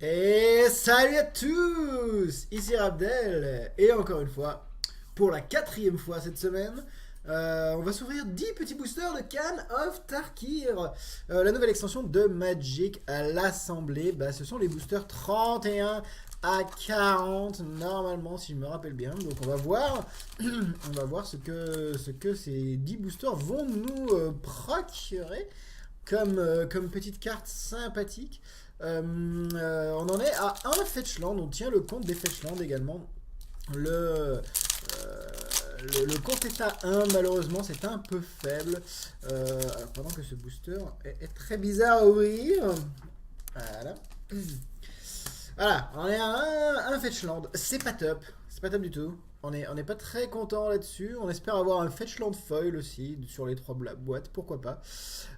Et salut à tous! Ici Rabdel, et encore une fois, pour la quatrième fois cette semaine, on va s'ouvrir 10 petits boosters de Can of Tarkir. La nouvelle extension de Magic à l'Assemblée, ce sont les boosters 31 à 40 normalement si je me rappelle bien. Donc on va voir, ce que ces 10 boosters vont nous procurer comme petite carte sympathique. On en est à un Fetchland, on tient le compte des Fetchland également. Le, le compte est à 1, malheureusement, c'est un peu faible. Alors, pendant que ce booster est très bizarre à ouvrir. Voilà. Voilà, on est à un Fetchland. C'est pas top. C'est pas top du tout. On est pas très content là-dessus. On espère avoir un Fetchland foil aussi sur les 3 boîtes, pourquoi pas.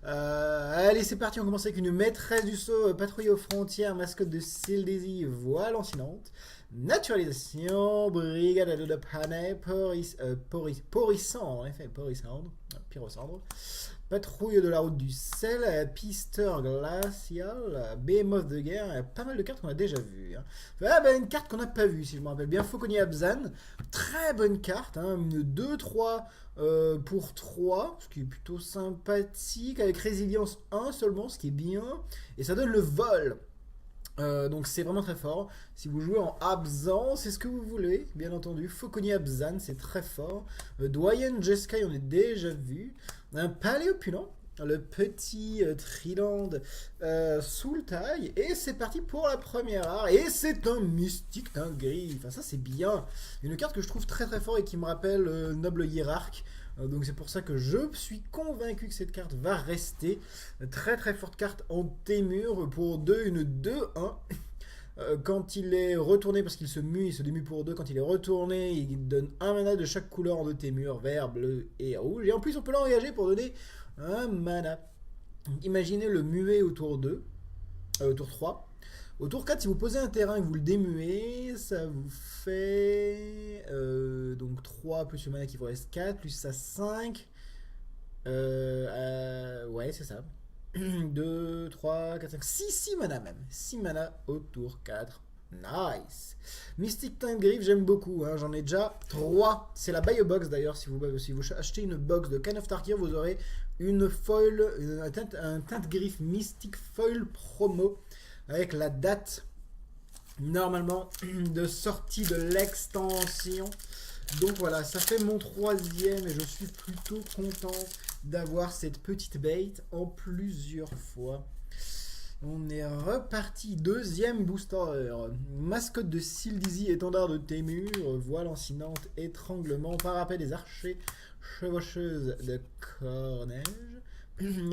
Allez, c'est parti. On commence avec une maîtresse du sceau, patrouille aux frontières, mascotte de Sildesi, voile lancinante. Naturalisation, brigade de Panay, porissant, en effet, porissandre, pyrosandre. Patrouille de la route du sel, pisteur glacial, behemoth de guerre, pas mal de cartes qu'on a déjà vues. Hein. Une carte qu'on n'a pas vue, si je me rappelle bien, Fauconnier Abzan, très bonne carte, hein, une 2-3 pour 3, ce qui est plutôt sympathique, avec résilience 1 seulement, ce qui est bien, et ça donne le vol. Donc c'est vraiment très fort. Si vous jouez en Abzan, c'est ce que vous voulez, bien entendu. Fauconnier Abzan, c'est très fort. Doyen Jeskai, on est déjà vu. Un Paléopulent, le petit Triland Sultai. Et c'est parti pour la première art. Et c'est un mystique d'un griffe. Enfin, ça c'est bien. Une carte que je trouve très très fort et qui me rappelle Noble Hiérarque. Donc c'est pour ça que je suis convaincu que cette carte va rester. Très très forte carte en Témur pour 2, une 2-1. Quand il est retourné, parce qu'il se mue, il se démue pour 2. Quand il est retourné, il donne un mana de chaque couleur en 2 Témur, vert, bleu et rouge. Et en plus on peut l'engager pour donner un mana. Imaginez le muet au tour 2, au tour 3. Au tour 4, si vous posez un terrain et que vous le démuez, ça vous fait donc 3 plus le mana qui vous reste 4, plus ça 5. Ouais, c'est ça. 2, 3, 4, 5, 6 mana même. 6 mana au tour 4. Nice. Mystic Time Griff, j'aime beaucoup. Hein. J'en ai déjà 3. C'est la buy a box d'ailleurs. Si vous achetez une box de Can of Tarkir, vous aurez une foil, un teinte griffe Mystic Foil promo avec la date normalement de sortie de l'extension. Donc voilà, ça fait mon 3e et je suis plutôt content d'avoir cette petite bait en plusieurs fois. On est reparti, 2e booster. Mascotte de Sildisi, étendard de Témur, voile lancinante, étranglement, parapet des archers, chevaucheuse de Corneige,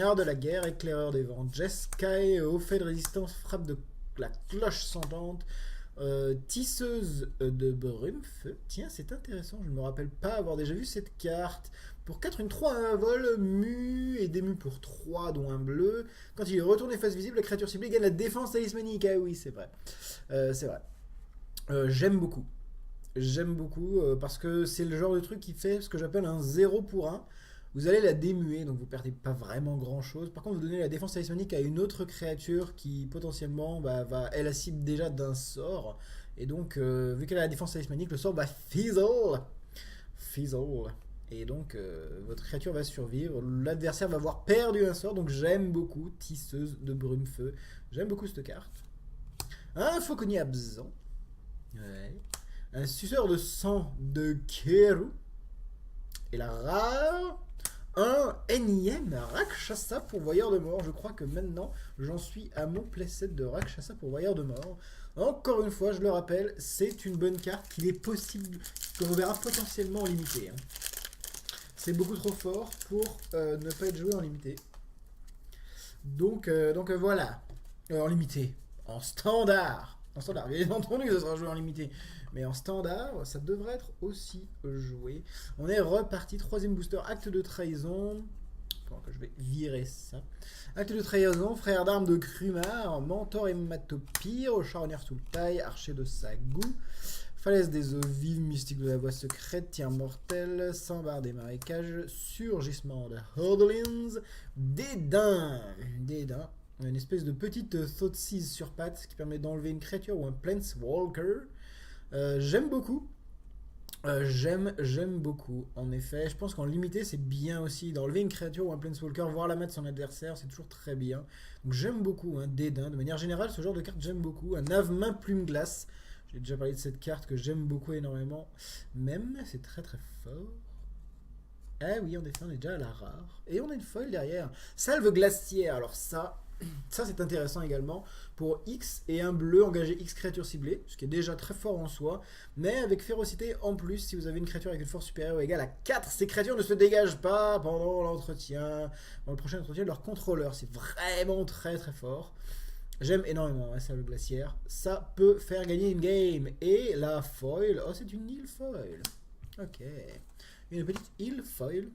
art de la guerre, éclaireur des vents, Jeskai, au fait de résistance, frappe de la cloche sentante, tisseuse de brume-feu. Tiens, c'est intéressant, je ne me rappelle pas avoir déjà vu cette carte. Pour 4, une 3, un vol, mu et dému pour 3, dont un bleu. Quand il est retourné face visible, la créature ciblée gagne la défense talismanique. Ah oui, c'est vrai. C'est vrai. J'aime beaucoup. J'aime beaucoup parce que c'est le genre de truc qui fait ce que j'appelle un 0 pour 1. Vous allez la démuer, donc vous perdez pas vraiment grand chose. Par contre, vous donnez la défense talismanique à une autre créature qui potentiellement est la cible déjà d'un sort. Et donc, vu qu'elle a la défense talismanique, le sort va fizzle. Fizzle. Et donc, votre créature va survivre. L'adversaire va avoir perdu un sort. Donc, j'aime beaucoup Tisseuse de Brume-Feu. J'aime beaucoup cette carte. Un Fauconnier Absent. Ouais. Un suceur de sang de Keru. Et la rare. Un énième Rakshasa pourvoyeur de mort. Je crois que maintenant, j'en suis à mon playset de Rakshasa pourvoyeur de mort. Encore une fois, je le rappelle, c'est une bonne carte qu'il est possible, que l'on verra potentiellement en limité. Hein. C'est beaucoup trop fort pour ne pas être joué en limité. Donc voilà. En limité. En standard. En standard. Bien entendu que ça sera joué en limité. Mais en standard, ça devrait être aussi joué. On est reparti. 3e booster. Acte de trahison. Pendant que je vais virer ça. Acte de trahison. Frère d'armes de Krumar. Mentor hématopyre. Charnière sous le taille. Archer de Sagou. Falaise des eaux vives, mystique de la voie secrète, tir mortel, sans barre des marécages, surgissement de Hordlings, dédain. Une espèce de petite Thoughtseize sur pattes qui permet d'enlever une créature ou un Planeswalker. J'aime beaucoup. J'aime beaucoup. En effet, je pense qu'en limité, c'est bien aussi d'enlever une créature ou un Planeswalker, voir la mettre son adversaire, c'est toujours très bien. Donc j'aime beaucoup, hein, Dédain. De manière générale, ce genre de carte, j'aime beaucoup. Un Avemain Plume Glace. J'ai déjà parlé de cette carte que j'aime beaucoup énormément. Même, c'est très très fort. Ah oui, en effet, on est déjà à la rare. Et on a une foil derrière. Salve glaciaire. Alors ça c'est intéressant également. Pour X et un bleu, engager X créatures ciblées, ce qui est déjà très fort en soi. Mais avec férocité en plus, si vous avez une créature avec une force supérieure ou égale à 4, ces créatures ne se dégagent pas pendant l'entretien. Dans le prochain entretien de leur contrôleur. C'est vraiment très très fort. J'aime énormément hein, Salve glaciaire. Ça peut faire gagner une game. Et la foil, oh c'est une île foil. Ok. Une petite île foil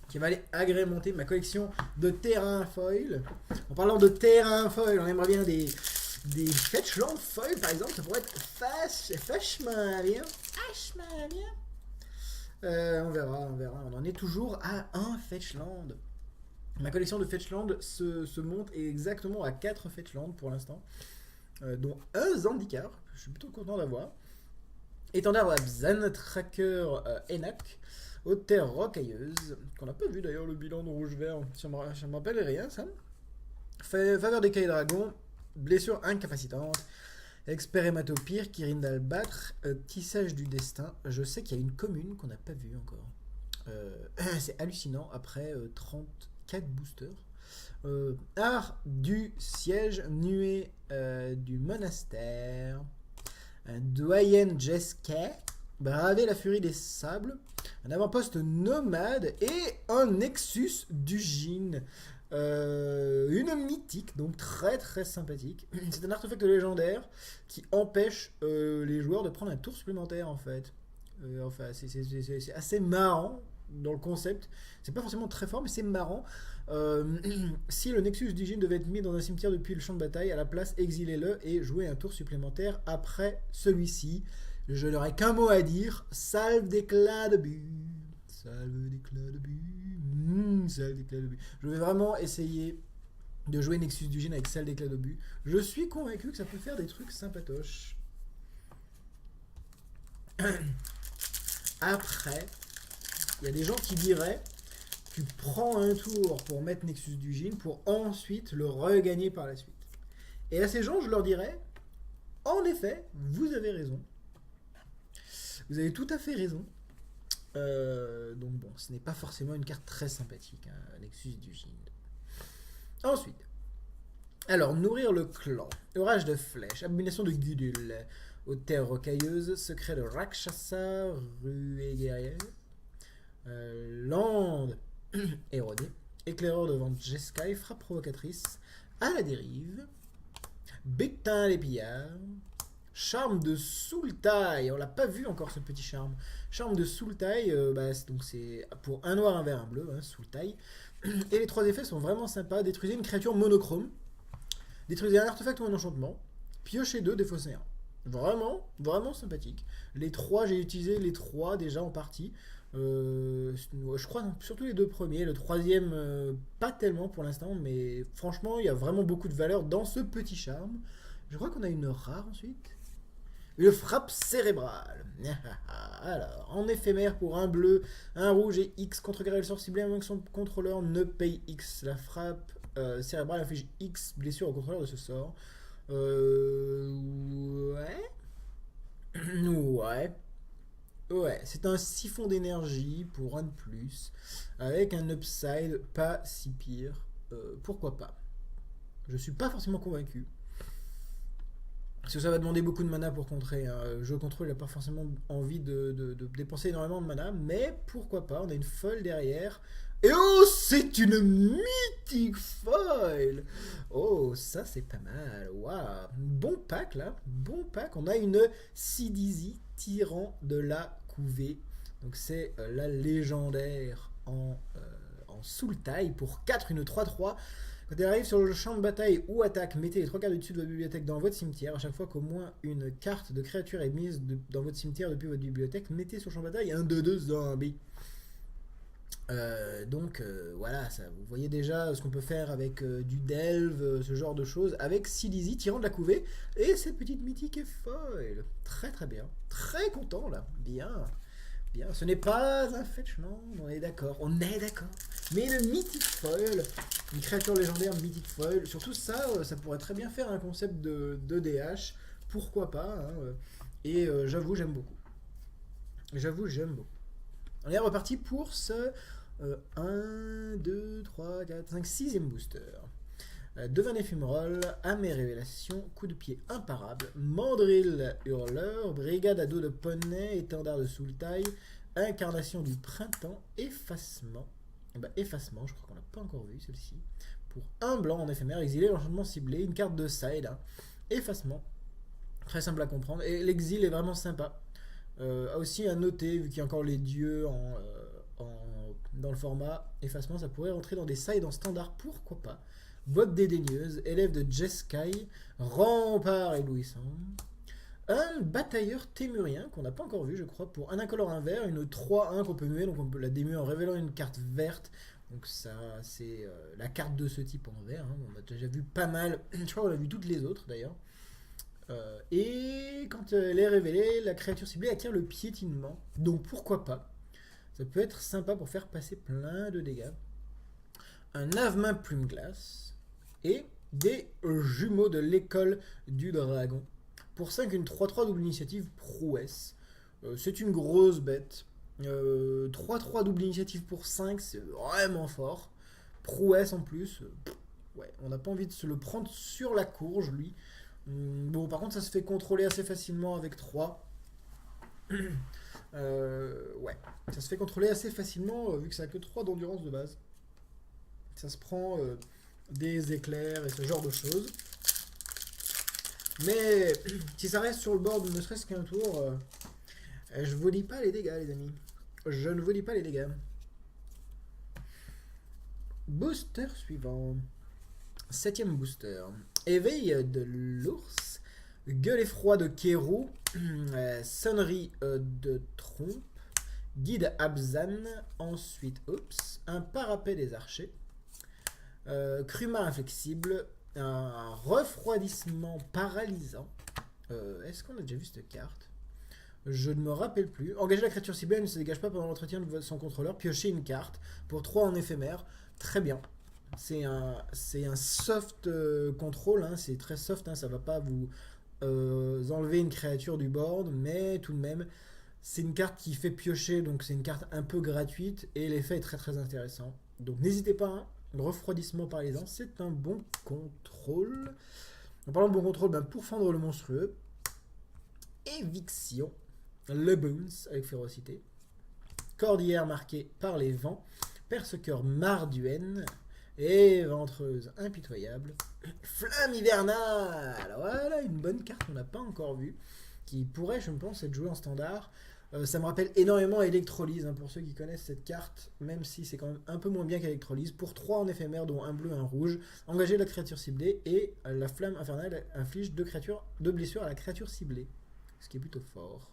qui va aller agrémenter ma collection de terrain foil. En parlant de terrain foil, on aimerait bien des Fetchland foil par exemple, ça pourrait être vachement bien. Vachement bien. On verra. On en est toujours à un Fetchland. Ma collection de Fetchland se monte exactement à 4 Fetchland pour l'instant, dont un Zendikar, que je suis plutôt content d'avoir. Étendard Web, Zan Tracker, Enak, Haute Terre Rocailleuse, qu'on n'a pas vu d'ailleurs le bilan de rouge-vert, ça me rappelle rien ça. Faveur des Cailles Dragons, blessure incapacitante, Expérimatopire, Kirin d'Albâtre, Tissage du Destin. Je sais qu'il y a une commune qu'on n'a pas vue encore. C'est hallucinant après 34 boosters. Art du Siège, Nuée du Monastère. Un doyen Jeska, braver la furie des sables, un avant-poste nomade et un Nexus du Jin. Une mythique, donc très très sympathique. C'est un artefact légendaire qui empêche les joueurs de prendre un tour supplémentaire en fait. Enfin, c'est assez marrant dans le concept. C'est pas forcément très fort, mais c'est marrant. Si le Nexus du Jin devait être mis dans un cimetière depuis le champ de bataille, à la place, exilez-le et jouez un tour supplémentaire après celui-ci. Je n'aurai qu'un mot à dire. Salve d'éclat de but. Salve d'éclat de but. Salve d'éclat de but. Je vais vraiment essayer de jouer Nexus du Jin avec salve d'éclat de but. Je suis convaincu que ça peut faire des trucs sympatoches. Après, il y a des gens qui diraient tu prends un tour pour mettre Nexus du Jin pour ensuite le regagner par la suite. Et à ces gens, je leur dirais en effet, vous avez raison. Vous avez tout à fait raison. Donc bon, ce n'est pas forcément une carte très sympathique, hein, Nexus du Jin. Ensuite, alors, nourrir le clan, orage de flèches, abomination de Gudul, aux terres rocailleuses, secret de Rakshasa, ruée guerrière, lande érodée, éclaireur de vente Jeskai, frappe provocatrice, à la dérive, bétain les pillards, charme de Sultai, on l'a pas vu encore ce petit charme. Charme de Sultai, donc c'est pour un noir, un vert, un bleu, hein, Sultai. Et les trois effets sont vraiment sympas. Détruisez une créature monochrome, détruisez un artefact ou un enchantement, piochez 2, défaussez 1. Vraiment, vraiment sympathique. Les trois, j'ai utilisé les trois déjà en partie. Je crois surtout les deux premiers. Le troisième, pas tellement pour l'instant, mais franchement, il y a vraiment beaucoup de valeur dans ce petit charme. Je crois qu'on a une rare ensuite. Une frappe cérébrale. Alors, en éphémère pour un bleu, un rouge et X, contrecarrer le sort ciblé avant que son contrôleur ne paye X. La frappe cérébrale inflige X blessure au contrôleur de ce sort. Ouais. Ouais, c'est un siphon d'énergie pour un de plus, avec un upside pas si pire. Pourquoi pas? Je suis pas forcément convaincu. Parce que ça va demander beaucoup de mana pour contrer. Hein. Le jeu contrôle n'a pas forcément envie de dépenser énormément de mana, mais pourquoi pas? On a une folle derrière. Et oh, c'est une mythique foil! Oh, ça c'est pas mal. Waouh! Bon pack là, bon pack. On a une CDZ tyran de la couvée. Donc c'est la légendaire en Sultai pour 4, une 3-3. Quand elle arrive sur le champ de bataille ou attaque, mettez les 3 cartes du dessus de votre bibliothèque dans votre cimetière. À chaque fois qu'au moins une carte de créature est mise dans votre cimetière depuis votre bibliothèque, mettez sur le champ de bataille un 2-2 zombie. Voilà, ça, vous voyez déjà ce qu'on peut faire avec du delve, ce genre de choses, avec Sileasy tirant de la couvée, et cette petite mythique foil. Très très bien, très content là, bien, bien. Ce n'est pas un fetch, non, on est d'accord, Mais une mythique foil, une créature légendaire mythique foil, surtout ça, ça pourrait très bien faire un concept de DH, pourquoi pas, hein, j'avoue, j'aime beaucoup. J'avoue, j'aime beaucoup. On est reparti pour ce 1, 2, 3, 4, 5, 6e booster. Devin éphéméral, âme et révélation, coup de pied imparable, mandrill hurleur, brigade à dos de poney, étendard de Sultai, incarnation du printemps, effacement. Effacement, je crois qu'on l'a pas encore vu celle-ci. Pour un blanc en éphémère, exilé, l'enchantement ciblé, une carte de side. Hein. Effacement, très simple à comprendre. Et l'exil est vraiment sympa. Aussi à noter, vu qu'il y a encore les dieux dans le format effacement, ça pourrait rentrer dans des sides en standard, pourquoi pas. Botte dédaigneuse, élève de Jeskai, rempart éblouissant. Un batailleur témurien qu'on n'a pas encore vu, je crois, pour un incolore, un vert, une 3-1 qu'on peut muer, donc on peut la démuer en révélant une carte verte. Donc ça, c'est la carte de ce type en vert. Hein. On a déjà vu pas mal, je crois qu'on a vu toutes les autres d'ailleurs. Et quand elle est révélée, la créature ciblée acquiert le piétinement. Donc pourquoi pas. Ça peut être sympa pour faire passer plein de dégâts. Un Avemain plume glace. Et des jumeaux de l'école du dragon. Pour 5, une 3-3 double initiative prouesse. C'est une grosse bête. 3-3 double initiative pour 5, c'est vraiment fort. Prouesse en plus. Ouais, on n'a pas envie de se le prendre sur la courge, lui. Bon, par contre, ça se fait contrôler assez facilement avec 3. Ouais, ça se fait contrôler assez facilement vu que ça a que 3 d'endurance de base. Ça se prend des éclairs et ce genre de choses. Mais si ça reste sur le board ne serait-ce qu'un tour, je vous dis pas les dégâts, les amis. Je ne vous dis pas les dégâts. Booster suivant. 7ème booster. Éveil de l'ours. Gueule effroi de Kérou. Sonnerie de trompe. Guide Abzan. Ensuite, oups, un parapet des archers. Cruma inflexible. Un refroidissement paralysant. Est-ce qu'on a déjà vu cette carte? Je ne me rappelle plus. Engager la créature ciblée, elle ne se dégage pas pendant l'entretien de son contrôleur. Piocher une carte pour 3 en éphémère. Très bien. C'est un soft contrôle, hein, c'est très soft, hein, ça va pas vous enlever une créature du board, mais tout de même, c'est une carte qui fait piocher, donc c'est une carte un peu gratuite, et l'effet est très très intéressant. Donc n'hésitez pas, hein, le refroidissement paralysant, c'est un bon contrôle. En parlant de bon contrôle, ben, pour fendre le monstrueux, éviction, le boons avec férocité, cordillère marquée par les vents, perce-cœur marduenne, et ventreuse impitoyable. Flamme hivernale. Voilà une bonne carte qu'on n'a pas encore vue. Qui pourrait, je pense, être jouée en standard. Ça me rappelle énormément Electrolyse, hein, pour ceux qui connaissent cette carte, même si c'est quand même un peu moins bien qu'Electrolyse. Pour 3 en éphémère, dont un bleu et un rouge, engagez la créature ciblée et la flamme infernale inflige 2 blessures à la créature ciblée. Ce qui est plutôt fort.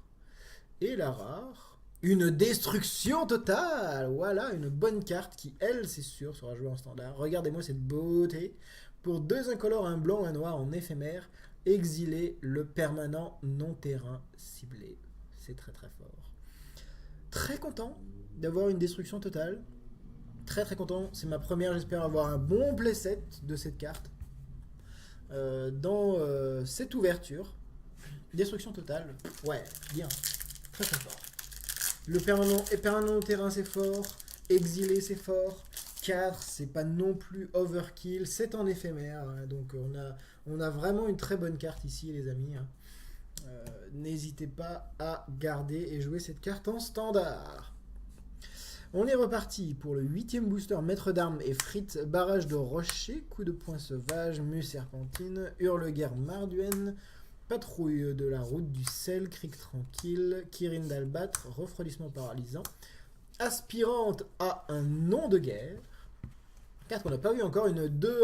Et la rare. Une destruction totale. Voilà, une bonne carte qui, elle, c'est sûr, sera jouée en standard. Regardez-moi cette beauté. Pour 2 incolores, un blanc, un noir en éphémère, exiler le permanent non-terrain ciblé. C'est très très fort. Très content d'avoir une destruction totale. Très très content. C'est ma première, j'espère avoir un bon playset de cette carte. Dans cette ouverture. Destruction totale. Ouais, bien. Très très fort. Le permanent terrain c'est fort, exilé c'est fort, 4 c'est pas non plus overkill, c'est en éphémère, hein, donc on a vraiment une très bonne carte ici les amis. Hein. N'hésitez pas à garder et jouer cette carte en standard. On est reparti pour le 8ème booster, maître d'armes et frites, barrage de rocher, coup de poing sauvage, mue serpentine, hurle-guerre marduenne, patrouille de la route du sel, cric tranquille, Kirin d'Albâtre, refroidissement paralysant, aspirante à un nom de guerre, carte qu'on n'a pas vu encore, une 2-1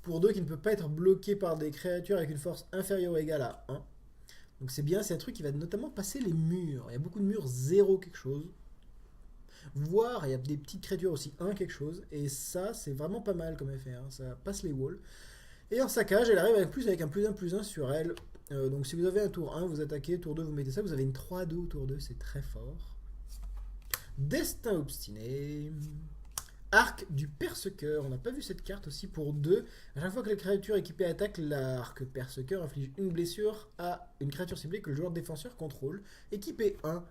pour 2 qui ne peut pas être bloqué par des créatures avec une force inférieure ou égale à 1. Donc c'est bien, c'est un truc qui va notamment passer les murs. Il y a beaucoup de murs 0 quelque chose. Voire, il y a des petites créatures aussi, un quelque chose. Et ça, c'est vraiment pas mal comme effet. Hein. Ça passe les walls. Et en saccage, elle arrive avec un plus un sur elle. Donc si vous avez un tour 1, vous attaquez, tour 2, vous mettez ça. Vous avez une 3-2 au tour 2, c'est très fort. Destin obstiné. Arc du persécuteur. On n'a pas vu cette carte aussi pour 2. À chaque fois que la créature équipée attaque, l'arc persécuteur inflige une blessure à une créature ciblée que le joueur défenseur contrôle. Équipé 1.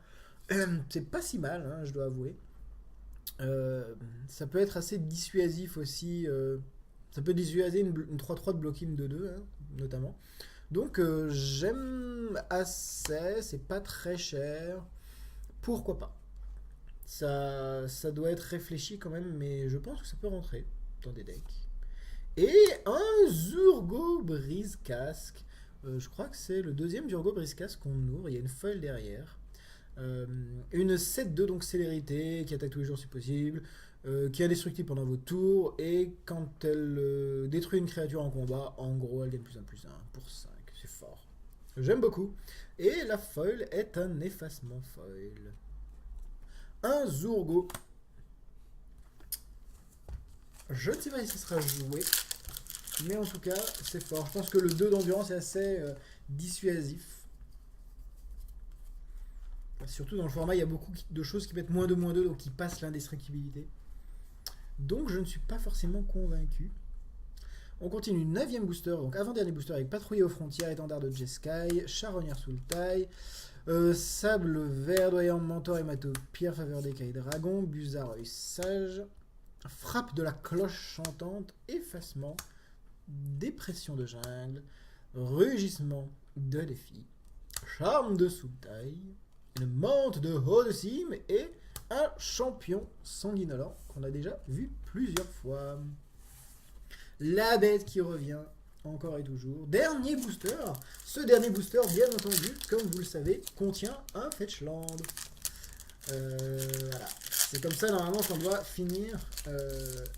C'est pas si mal, hein, je dois avouer. Ça peut être assez dissuasif aussi. Ça peut dissuader une 3-3 de bloquer une 2-2, hein, notamment. Donc j'aime assez. C'est pas très cher. Pourquoi pas? Ça doit être réfléchi quand même, mais je pense que ça peut rentrer dans des decks. Et un Zurgo Brise-Casque. Je crois que c'est le deuxième Zurgo Brise-Casque qu'on ouvre. Il y a une folle derrière. Une 7-2, donc célérité, qui attaque tous les jours si possible, qui est indestructible pendant vos tours, et quand elle détruit une créature en combat, en gros, elle gagne +1/+1 pour 5. C'est fort. J'aime beaucoup. Et la foil est un effacement foil. Un Zurgo. Je ne sais pas si ça sera joué, mais en tout cas, c'est fort. Je pense que le 2 d'endurance est assez dissuasif. Surtout dans le format, il y a beaucoup de choses qui mettent -2/-2, donc qui passent l'indestructibilité. Donc je ne suis pas forcément convaincu. On continue, 9ème booster, donc avant-dernier booster avec Patrouille aux frontières, étendard de Jeskai, Charognard sous le taille, Sable vert, doyant, mentor, hémato, pierre, faveur d'écaille, dragon, Buzard, œil sage, Frappe de la cloche chantante, effacement, Dépression de jungle, Rugissement de défi, Charme de sous taille, une menthe de haut de cime et un champion sanguinolent qu'on a déjà vu plusieurs fois. La bête qui revient encore et toujours. Dernier booster. Ce dernier booster, bien entendu, comme vous le savez, contient un Fetchland. Voilà. C'est comme ça normalement qu'on doit finir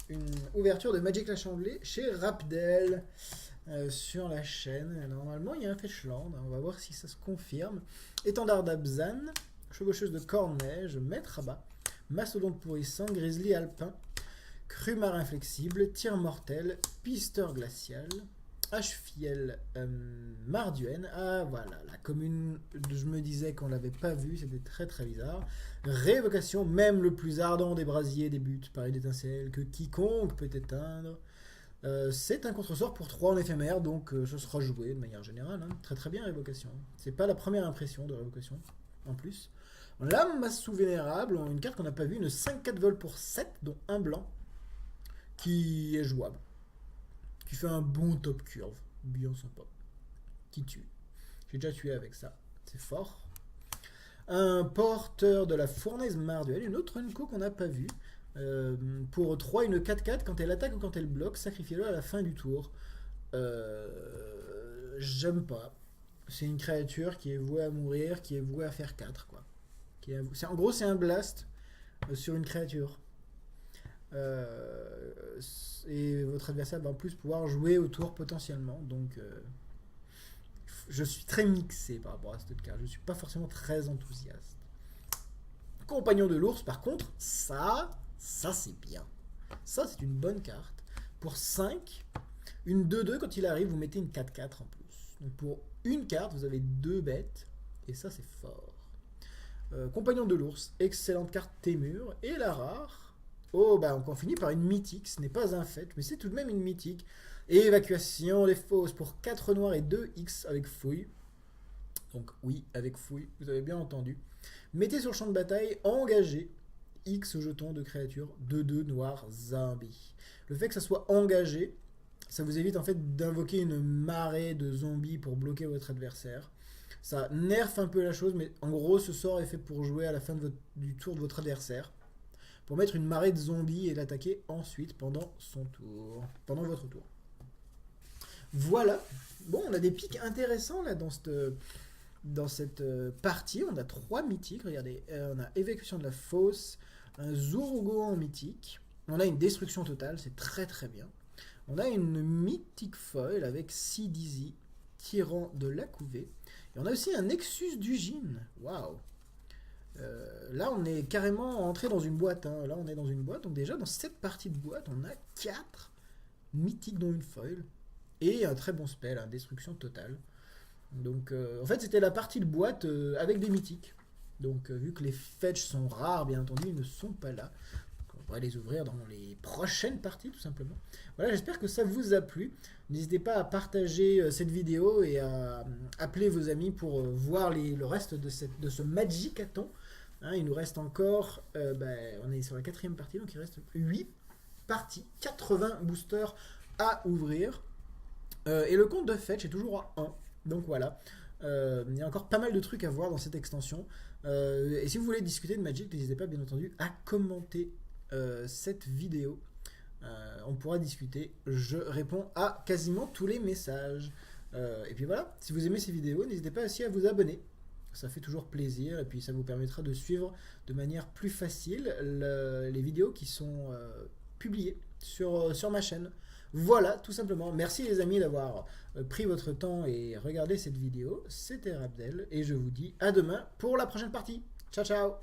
une ouverture de Magic la Chamblée chez Rapdel sur la chaîne. Normalement, il y a un Fetchland. On va voir si ça se confirme. Étendard d'Abzan, Chevaucheuse de Corneige, Maître à bas, Mastodonte pourrissant, Grizzly alpin, Cru marin flexible, Tir mortel, Pisteur glacial, Hache-fiel Marduenne. Ah voilà, la commune, je me disais qu'on l'avait pas vue, c'était très très bizarre. Révocation, même le plus ardent des brasiers débute par une étincelle que quiconque peut éteindre. C'est un contre-sort pour 3 en éphémère, donc ce sera joué de manière générale. Hein. Très très bien, Révocation. C'est pas la première impression de Révocation, en plus. Lame Massou Vénérable, une carte qu'on n'a pas vue, une 5-4 vol pour 7, dont un blanc, qui est jouable. Qui fait un bon top curve, bien sympa. Qui tue. J'ai déjà tué avec ça, c'est fort. Un porteur de la fournaise Marduelle, une autre Unco qu'on n'a pas vue. Pour 3, une 4-4, quand elle attaque ou quand elle bloque, sacrifiez-le à la fin du tour. J'aime pas. C'est une créature qui est vouée à mourir, qui est vouée à faire 4, quoi. En gros, c'est un blast sur une créature. Et votre adversaire va en plus pouvoir jouer au tour potentiellement. Donc, je suis très mixé par rapport à cette carte. Je ne suis pas forcément très enthousiaste. Compagnon de l'ours, par contre, ça c'est bien. Ça, c'est une bonne carte. Pour 5, une 2-2, quand il arrive, vous mettez une 4-4 en plus. Donc, pour une carte, vous avez 2 bêtes. Et ça, c'est fort. Compagnon de l'ours, excellente carte Témur. Et la rare, oh, bah, on finit par une mythique. Ce n'est pas un fait, mais c'est tout de même une mythique. Évacuation des fosses pour 4 noirs et 2 X avec fouille. Donc, oui, avec fouille, vous avez bien entendu. Mettez sur le champ de bataille, engagé, X jetons de créatures, 2-2 noirs zombies. Le fait que ça soit engagé, ça vous évite en fait d'invoquer une marée de zombies pour bloquer votre adversaire. Ça nerfe un peu la chose, mais en gros, ce sort est fait pour jouer à la fin du tour de votre adversaire. Pour mettre une marée de zombies et l'attaquer ensuite pendant son tour. Pendant votre tour. Voilà. Bon, on a des pics intéressants là dans cette partie. On a 3 mythiques. Regardez, on a Évacuation de la fosse, un Zurgo en mythique. On a une destruction totale, c'est très très bien. On a une mythique foil avec Sidizi, tyran de la couvée. Et on a aussi un Nexus du Gin. Waouh! Là, on est carrément entré dans une boîte, hein. Là, on est dans une boîte. Donc déjà, dans cette partie de boîte, on a 4 mythiques dont une foil. Et un très bon spell, hein, destruction totale. Donc, en fait, c'était la partie de boîte avec des mythiques. Donc, vu que les fetch sont rares, bien entendu, ils ne sont pas là. Donc, on pourrait les ouvrir dans les prochaines parties, tout simplement. Voilà, j'espère que ça vous a plu. N'hésitez pas à partager cette vidéo et à appeler vos amis pour voir le reste de ce Magicathon. Hein, il nous reste encore, on est sur la 4e partie, donc il reste 8 parties, 80 boosters à ouvrir. Et le compte de fetch est toujours à 1. Donc voilà. Il y a encore pas mal de trucs à voir dans cette extension. Et si vous voulez discuter de Magic, n'hésitez pas bien entendu à commenter cette vidéo. On pourra discuter. Je réponds à quasiment tous les messages. Et puis voilà, si vous aimez ces vidéos, n'hésitez pas aussi à vous abonner. Ça fait toujours plaisir et puis ça vous permettra de suivre de manière plus facile les vidéos qui sont publiées sur ma chaîne. Voilà, tout simplement. Merci les amis d'avoir pris votre temps et regardé cette vidéo. C'était Rabdel et je vous dis à demain pour la prochaine partie. Ciao, ciao.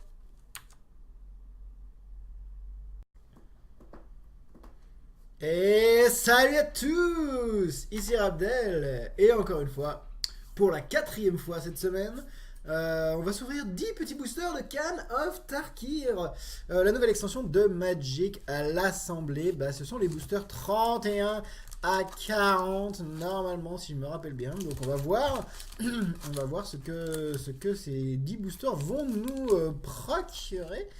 Et salut à tous. Ici Rabdel et encore une fois, pour la 4e fois cette semaine, on va s'ouvrir 10 petits boosters de Khan of Tarkir. La nouvelle extension de Magic à l'Assemblée. Ce sont les boosters 31 à 40 normalement, si je me rappelle bien. Donc on va voir ce que ces 10 boosters vont nous procurer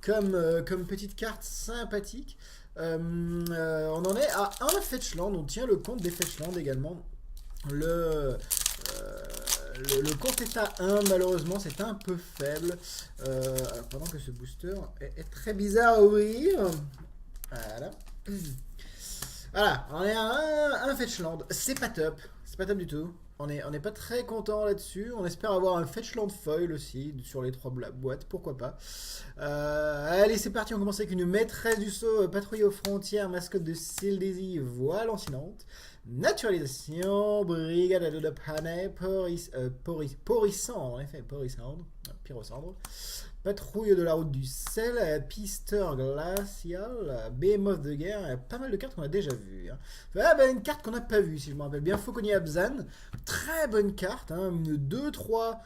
comme petite carte sympathique. On en est à un Fetchland. On tient le compte des Fetchland également. Le compte est à 1, malheureusement, c'est un peu faible. Alors, pendant que ce booster est très bizarre à ouvrir. Voilà. Voilà, on est à un Fetchland. C'est pas top. C'est pas top du tout. On n'est pas très content là-dessus. On espère avoir un Fetchland foil aussi sur les 3 boîtes. Pourquoi pas. Allez, c'est parti. On commence avec une maîtresse du sceau, patrouille aux frontières, mascotte de Sildesi, voile lancinante. Naturalisation, brigade de Panay, Porissandre, en effet, Porissandre, Pyrosandre. Patrouille de la route du sel, pisteur glacial, behemoth de guerre, pas mal de cartes qu'on a déjà vues. Hein. Une carte qu'on n'a pas vue, si je me rappelle bien, Fauconnier Abzan, très bonne carte, hein, une 2-3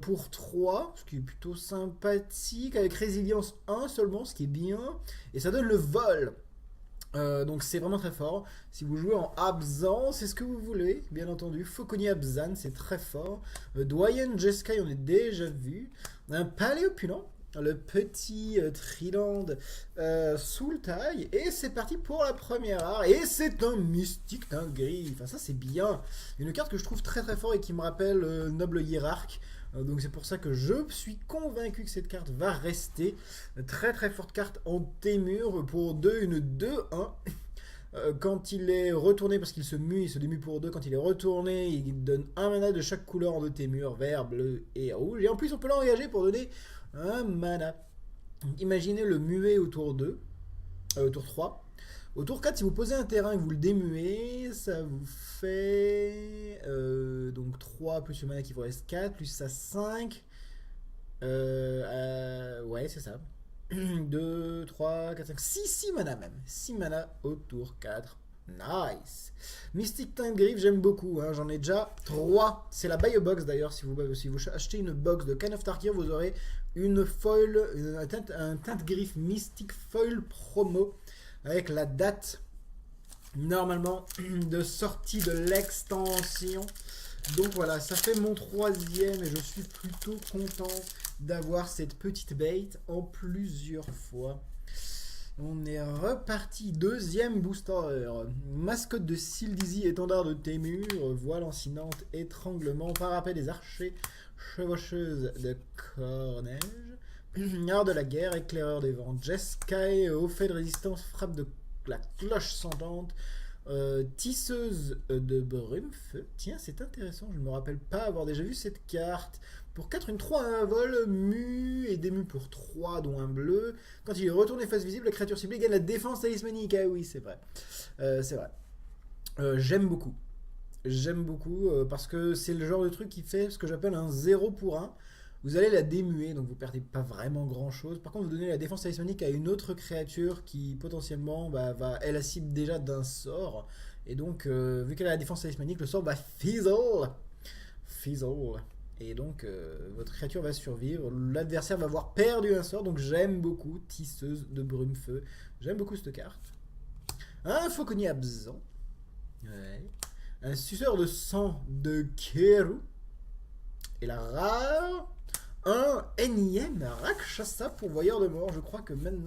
pour 3, ce qui est plutôt sympathique, avec résilience 1 seulement, ce qui est bien, et ça donne le vol. Donc c'est vraiment très fort. Si vous jouez en Abzan, c'est ce que vous voulez, bien entendu. Fauconnier Abzan, c'est très fort. Doyen Jeskai, on est déjà vu. Un palais opulent, le petit Triland Sultai. Et c'est parti pour la première art. Et c'est un mystique d'un gris. Enfin, ça c'est bien. Une carte que je trouve très très fort et qui me rappelle Noble Hiérarque. Donc c'est pour ça que je suis convaincu que cette carte va rester. Très très forte carte en Témur pour 2, une 2-1. Quand il est retourné, parce qu'il se mue, il se démue pour 2. Quand il est retourné, il donne un mana de chaque couleur en 2 Témur, vert, bleu et rouge. Et en plus on peut l'engager pour donner un mana. Imaginez le muet au tour 2, au tour 3. Au tour 4, si vous posez un terrain et que vous le démuez, ça vous fait donc 3 plus le mana qui vous reste 4, plus ça 5. Ouais, c'est ça. 2, 3, 4, 5, 6 mana même. 6 mana au tour 4. Nice. Mystic Tangriff, j'aime beaucoup. Hein. J'en ai déjà 3. C'est la buy a box d'ailleurs. Si vous achetez une box de Khan of Tarkir, vous aurez une foil, un Tangriff Mystic Foil promo avec la date normalement de sortie de l'extension. Donc voilà, ça fait mon 3e et je suis plutôt content d'avoir cette petite bait en plusieurs fois. On est reparti, 2e booster. Mascotte de Sildisi, étendard de Témur, voile lancinante, étranglement, parapet des archers, chevaucheuse de Corneige, art de la guerre, éclaireur des vents, Jeskai, au fait de résistance, frappe de la cloche sentante, tisseuse de brume-feu. Tiens, c'est intéressant, je ne me rappelle pas avoir déjà vu cette carte. Pour 4, une 3, un vol, mu et dému pour 3, dont un bleu. Quand il est retourné face visible, la créature ciblée gagne la défense talismanique. Ah oui, c'est vrai. C'est vrai. J'aime beaucoup. J'aime beaucoup parce que c'est le genre de truc qui fait ce que j'appelle un 0 pour 1. Vous allez la démuer, donc vous perdez pas vraiment grand chose. Par contre, vous donnez la défense talismanique à une autre créature qui potentiellement va elle la cible déjà d'un sort. Et donc, vu qu'elle a la défense talismanique, le sort va fizzle. Fizzle. Et donc, votre créature va survivre. L'adversaire va avoir perdu un sort. Donc, j'aime beaucoup Tisseuse de Brume-Feu. J'aime beaucoup cette carte. Un Fauconnier absent. Ouais. Un suceur de sang de Keru. Et la rare. Un énième Rakshasa pour Voyeur de Mort. Je crois que maintenant.